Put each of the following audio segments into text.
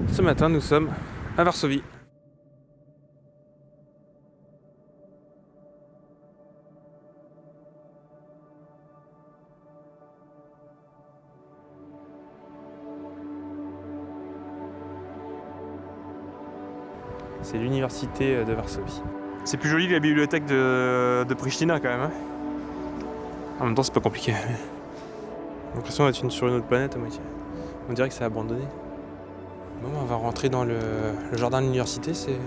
Ce matin, nous sommes à Varsovie. C'est l'université de Varsovie. C'est plus joli que la bibliothèque de Pristina quand même. Hein. En même temps, c'est pas compliqué. J'ai l'impression d'être sur une autre planète à moitié. On dirait que c'est abandonné. Bon, on va rentrer dans le jardin de l'université. C'est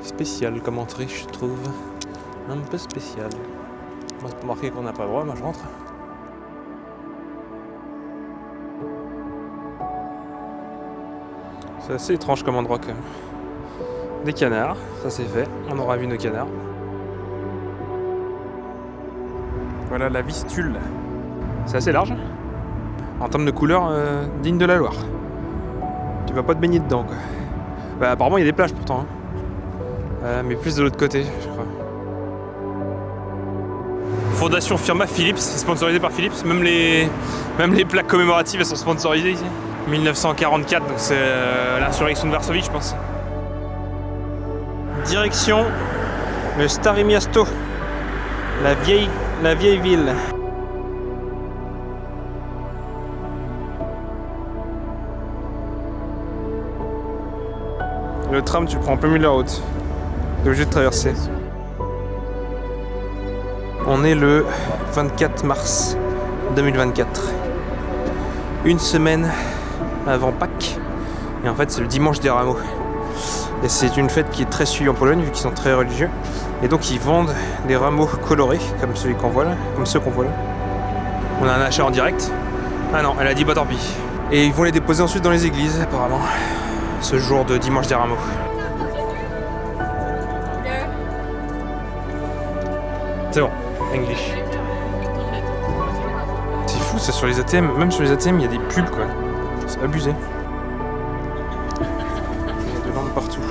spécial comme entrée, je trouve. Un peu spécial. Moi, c'est pas marqué qu'on n'a pas le droit, moi je rentre. C'est assez étrange comme endroit quand même. Des canards, ça c'est fait, on aura vu nos canards. Voilà la Vistule. C'est assez large. En termes de couleur, digne de la Loire. Tu vas pas te baigner dedans quoi. Bah, apparemment il y a des plages pourtant. Hein. Mais plus de l'autre côté, je crois. Fondation Firma Philips, c'est sponsorisé par Philips. Même les plaques commémoratives elles sont sponsorisées ici. 1944, donc c'est l'insurrection de Varsovie je pense. Direction le Stare Miasto, la vieille ville. Le tram, tu le prends en plein milieu de la route. T'es obligé de traverser. On est le 24 mars 2024. Une semaine avant Pâques. Et en fait, c'est le dimanche des rameaux. Et c'est une fête qui est très suivie en Pologne, vu qu'ils sont très religieux. Et donc, ils vendent des rameaux colorés, comme ceux qu'on voit là. On a un achat en direct. Ah non, elle a dit bah tant pis. Et ils vont les déposer ensuite dans les églises, apparemment. Ce jour de dimanche des rameaux. C'est bon, English. C'est fou ça sur les ATM, même sur les ATM il y a des pubs quoi. C'est abusé. Il y a de l'ambre partout.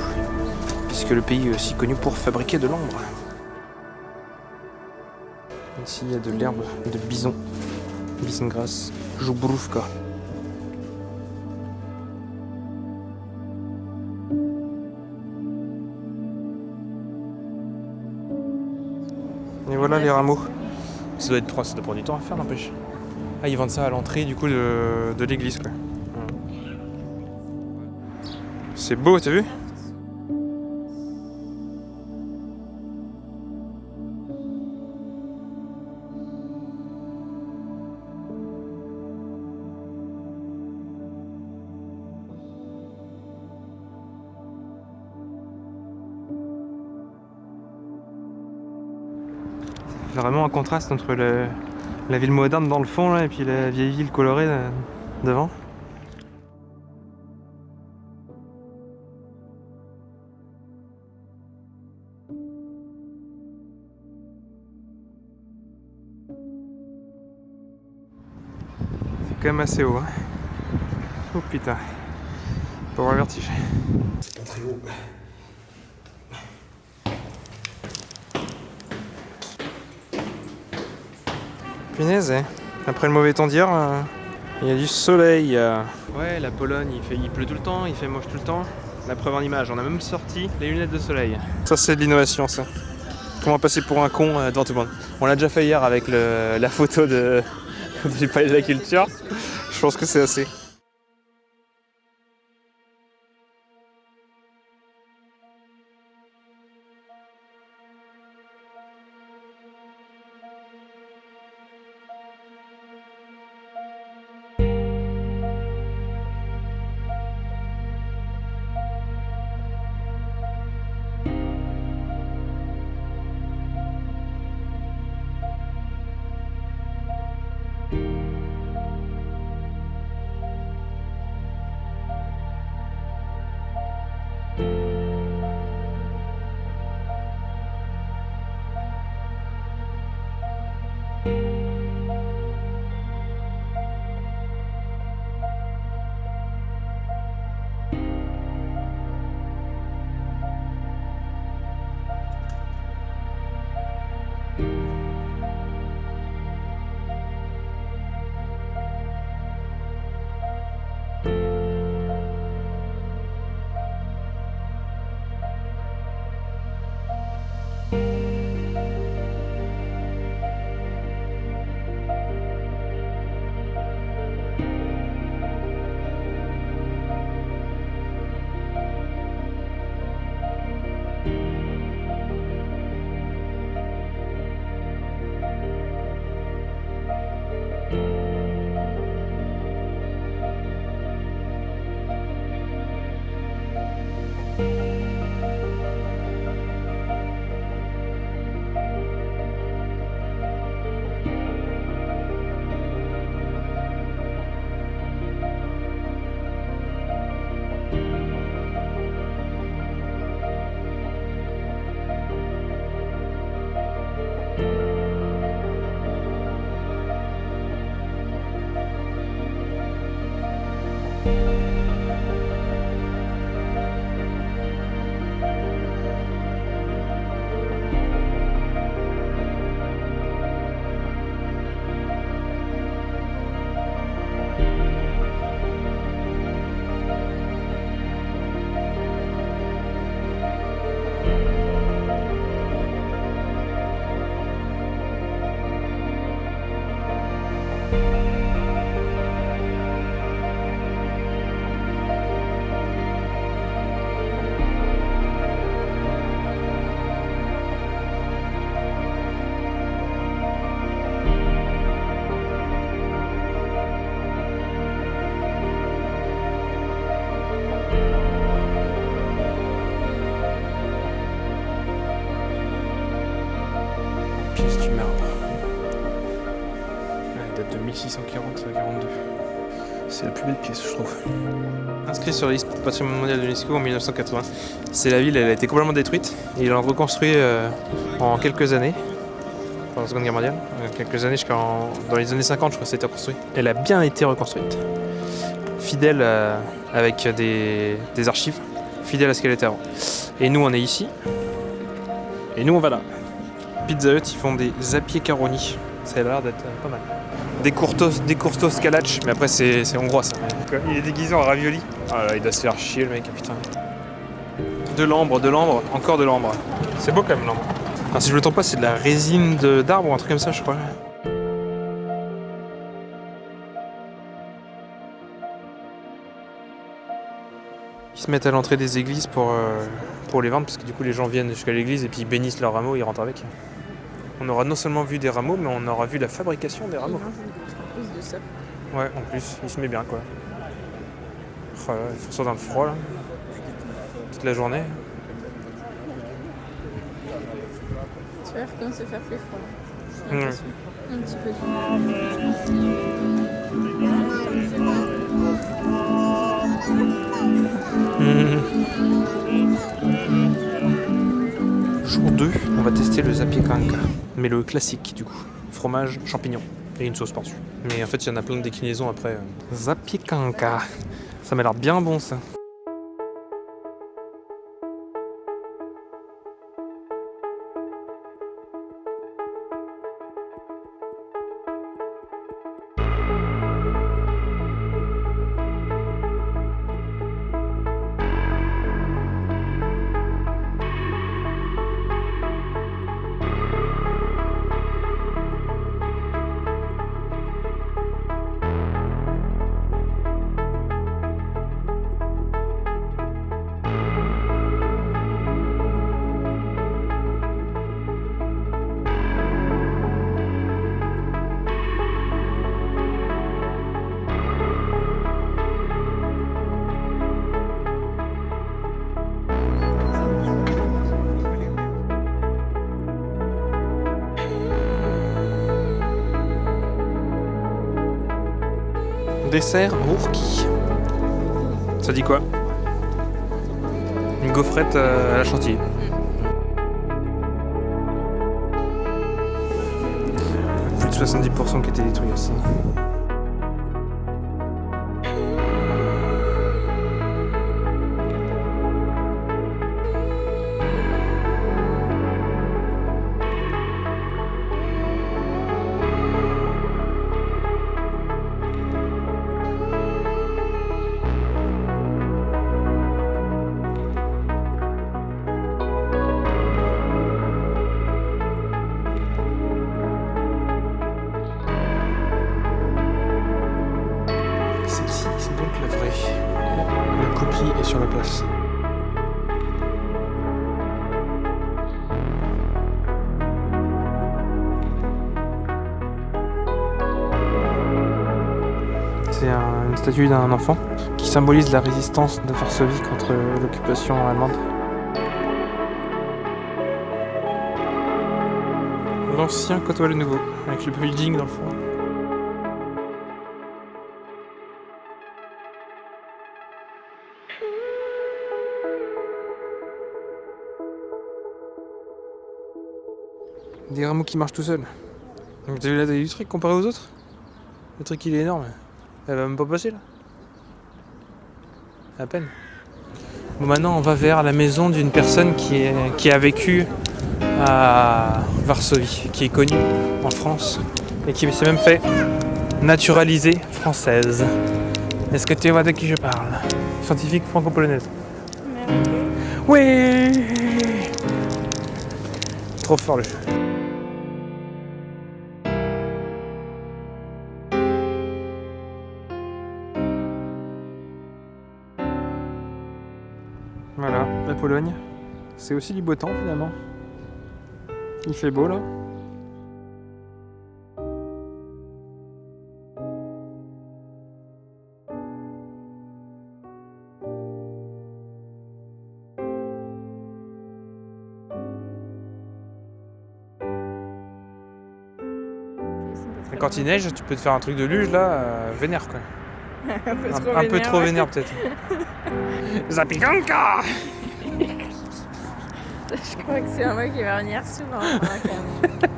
Puisque le pays est aussi connu pour fabriquer de l'ambre. Ici il y a de l'herbe de bison. Bison grasse. Joubruvka. Et voilà les rameaux. Ça doit prendre du temps à faire, n'empêche. Ah, ils vendent ça à l'entrée du coup de l'église quoi. C'est beau, t'as vu? C'est vraiment un contraste entre la ville moderne dans le fond là, et puis la vieille ville colorée devant. C'est quand même assez haut. Hein. Oh putain. Pour avoir le vertige. C'est pas très haut. Punaise, hein. Après le mauvais temps d'hier, il y a du soleil. Ouais, la Pologne, il pleut tout le temps, il fait moche tout le temps. La preuve en image, on a même sorti les lunettes de soleil. Ça, c'est de l'innovation, ça. Comment passer pour un con devant tout le monde. On l'a déjà fait hier avec la photo du Palais de la Culture. Je pense que c'est assez. 1640-42. C'est la plus belle pièce, je trouve. Inscrit sur la liste patrimoine mondial de l'UNESCO en 1980. C'est la ville, elle a été complètement détruite. Et ils l'ont reconstruit en quelques années. Pendant la Seconde Guerre mondiale. Quelques années, dans les années 50, je crois que ça a été reconstruit. Elle a bien été reconstruite. Fidèle avec des archives. Fidèle à ce qu'elle était avant. Et nous, on est ici. Et nous, on va là. Pizza Hut, ils font des zapiekaroni. Ça a l'air d'être pas mal. Des courtos scalach, mais après c'est hongrois ça. Il est déguisé en ravioli. Ah là, il doit se faire chier le mec, putain. De l'ambre, encore de l'ambre. C'est beau quand même l'ambre. Enfin, si je me trompe pas, c'est de la résine d'arbre ou un truc comme ça, je crois. Ils se mettent à l'entrée des églises pour les vendre, parce que du coup les gens viennent jusqu'à l'église et puis ils bénissent leurs rameaux et ils rentrent avec. On aura non seulement vu des rameaux, mais on aura vu la fabrication des rameaux. En plus de ça. Ouais, en plus, il se met bien quoi. Oh là, il faut sortir dans le froid là. Toute la journée. Tu vas recommencer à faire plus froid. Un petit peu. Jour 2, on va tester le zapiekanka. Mais le classique du coup. Fromage, champignons et une sauce par-dessus. Mais en fait, il y en a plein de déclinaisons après. Zapiekanka. Ça m'a l'air bien bon ça. Dessert Rourki. Ça dit quoi? Une gaufrette à la chantilly. Plus de 70% qui étaient détruits aussi. Celle-ci, c'est donc la vraie. La copie est sur la place. C'est une statue d'un enfant qui symbolise la résistance de Varsovie contre l'occupation allemande. L'ancien côtoie le nouveau, avec le building dans le fond. Des rameaux qui marchent tout seuls. T'as vu la taille du truc comparé aux autres? Le truc il est énorme. Elle va même pas passer là. À peine. Bon, maintenant on va vers la maison d'une personne qui a vécu à Varsovie, qui est connue en France et qui s'est même fait naturaliser française. Est-ce que tu vois de qui je parle? Scientifique franco-polonaise. Oui. Trop fort le jeu. Voilà, la Pologne. C'est aussi du beau temps finalement. Il fait beau là. Quand il neige, tu peux te faire un truc de luge là, vénère quoi. un peu trop vénère peut-être. Zapikanka. Je crois que c'est un mot qui va venir souvent. Quand même.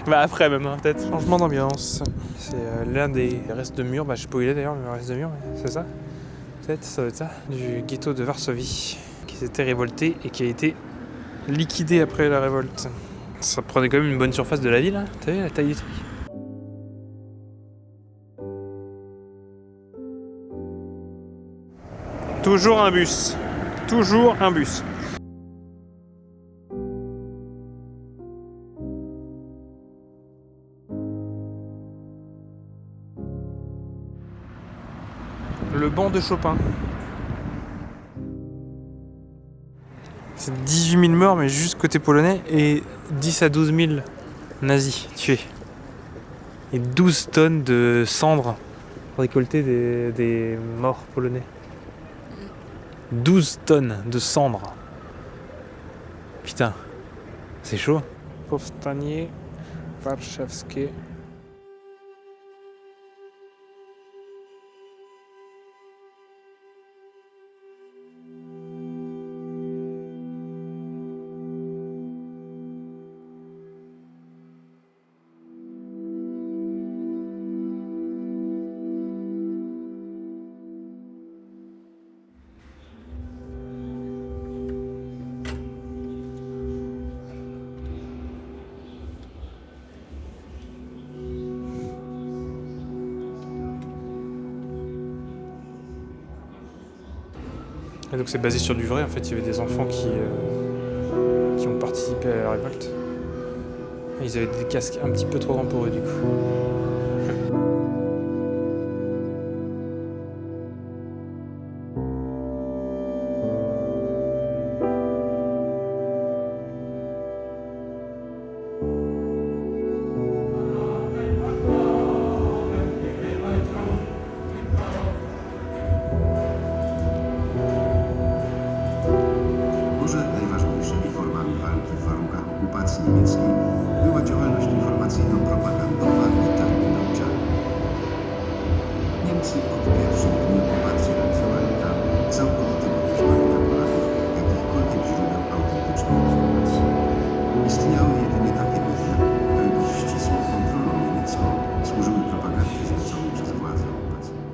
Bah après même hein, peut-être. Changement d'ambiance. C'est l'un des restes de murs, je sais pas où il est d'ailleurs, le reste de mur, c'est ça. Peut-être ça doit être ça, du ghetto de Varsovie, qui s'était révolté et qui a été liquidé après la révolte. Ça prenait quand même une bonne surface de la ville, hein. T'as vu la taille du truc? Toujours un bus. Toujours un bus. Le banc de Chopin. C'est 18 000 morts, mais juste côté polonais, et 10 à 12 000 nazis tués. Et 12 tonnes de cendres récoltées des morts polonais. 12 tonnes de cendres. Putain, c'est chaud. Powstanie warszawskie. Et donc c'est basé sur du vrai, en fait il y avait des enfants qui ont participé à la révolte. Et ils avaient des casques un petit peu trop grands pour eux du coup. Może najważniejszymi formami walki w warunkach okupacji niemieckiej była działalność informacyjno-propagandowa i tajne nauczanie. Niemcy od pierwszych dni okupacji realizowali tam całkowite podważanie Polaków jakichkolwiek źródeł autentycznej informacji. Istniały jedynie takie media, które pod ścisłą kontrolą niemiecką służyły propagandzie zleconej przez władze okupacyjne.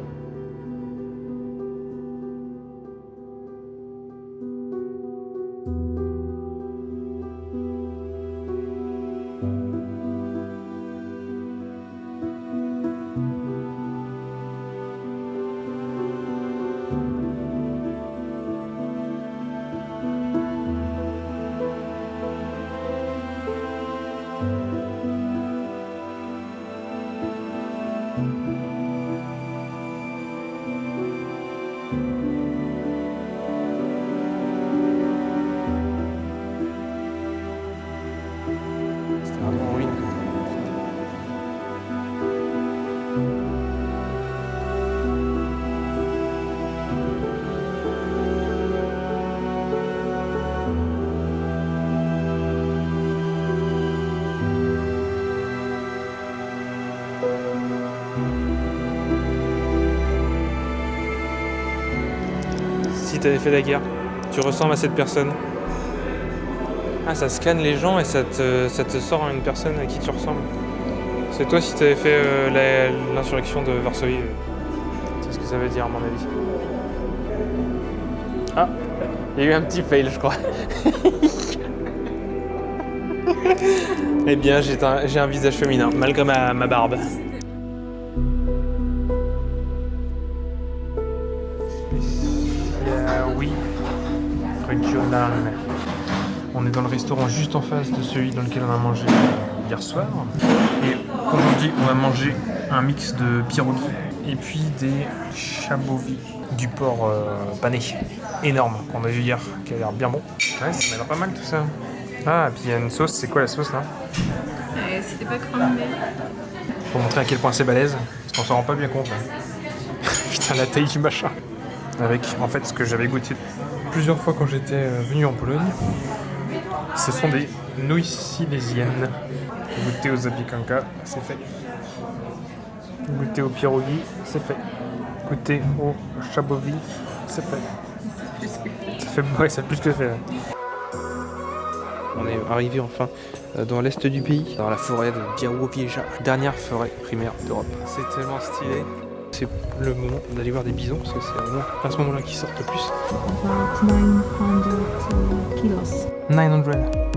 C'était vraiment en ruine. Si t'avais fait la guerre, tu ressembles à cette personne. Ah, ça scanne les gens et ça te sort une personne à qui tu ressembles. C'est toi si t'avais fait l'insurrection de Varsovie. C'est ce que ça veut dire à mon avis. Ah, il y a eu un petit fail je crois. Eh bien j'ai un visage féminin, malgré ma barbe. Oui, régional. On est dans le restaurant juste en face de celui dans lequel on a mangé hier soir. Et aujourd'hui, on va manger un mix de pierogi et puis des chabovis, du porc pané énorme qu'on a vu hier, qui a l'air bien bon. Ouais, ça m'a l'air pas mal tout ça. Ah, et puis il y a une sauce. C'est quoi la sauce là? C'était pas cranberry. Pour montrer à quel point c'est balèze, parce qu'on s'en rend pas bien compte. Là. Putain, la taille du machin. Avec en fait ce que j'avais goûté plusieurs fois quand j'étais venu en Pologne. Ce sont des nouilles silésiennes. Goûter aux zapikanka, c'est fait. Goûter au pierogi, c'est fait. Goûter au chabovi, c'est fait. C'est plus que fait. Ouais. On est arrivé enfin dans l'est du pays, dans la forêt de Białowieża, dernière forêt primaire d'Europe. C'est tellement stylé. C'est le moment d'aller voir des bisons parce que c'est vraiment à ce moment-là qu'ils sortent le plus. About 900 kilos. 900.